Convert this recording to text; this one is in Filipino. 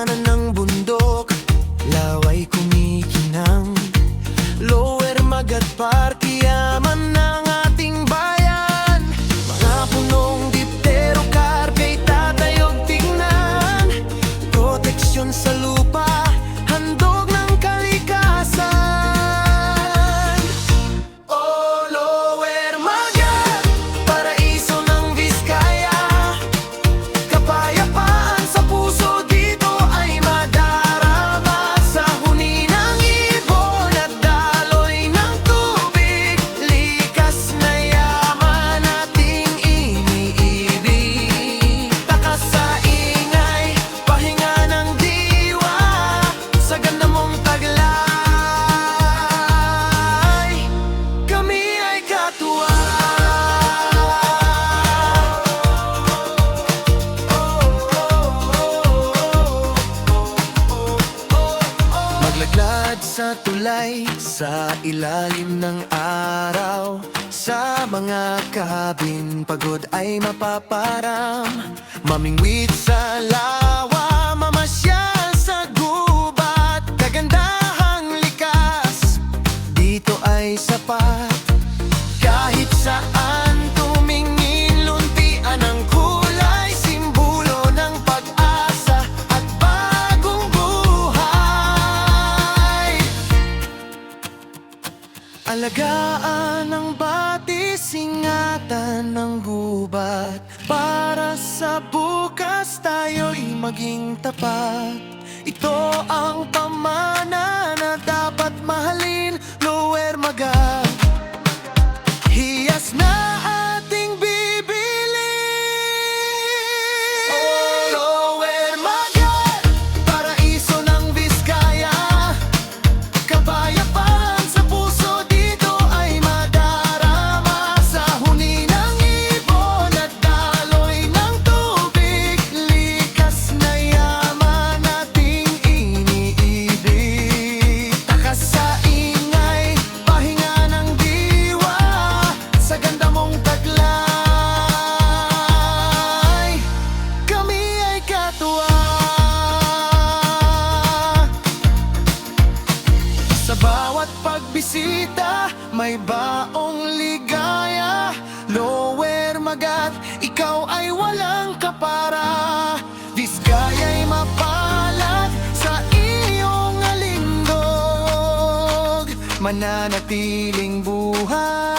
Daanan ng bundok, laway kumikinang. Lower Magat Park, yaman ng ating bayan. Mga punong diptero, karpay tatayog tingnan. Proteksyon sa lupa, handog ng kalikasan. Oh, Lower Magat, paraiso ng Vizcaya. Kapayapaan sa puso dito ay madarama. Sa huni ng ibon at daloy ng tubig, likas na yaman ating iniibig. Takas sa ingay, pahinga ng diwa, sa ganda mong taglay, kami ay katuwa. Maglaglad sa tulay, sa ilalim ng araw. Sa mga kabin, pagod ay mapaparam. Mamingwit sa lawa, mamasyal sa gubat. Kagandahang likas, dito ay sapat. Kahit saan tumingin, luntian ang kulay, simbolo ng pag-asa at bagong buhay. Alagaan ang batis, ingatan ng gubat. Para sa bukas tayo'y maging tapat. Ito ang pamana na dapat mahalin. Lower Magat, hiyas na ating bibilin. Oh, Lower Magat, paraiso ng Vizcaya. Kapayapaan sa puso dito ay madarama. Sa huni ng ibon at daloy ng tubig, likas na yaman ating iniibig. Takas sa ingay, pahinga ng diwa, sa ganda mong taglay, kami ay katuwa. Sa bawat pagbisita, may baong ligaya. Lower Magat, ikaw ay walang kapara. Vizcaya'y mapalad sa iyong alindog, mananatiling buhay.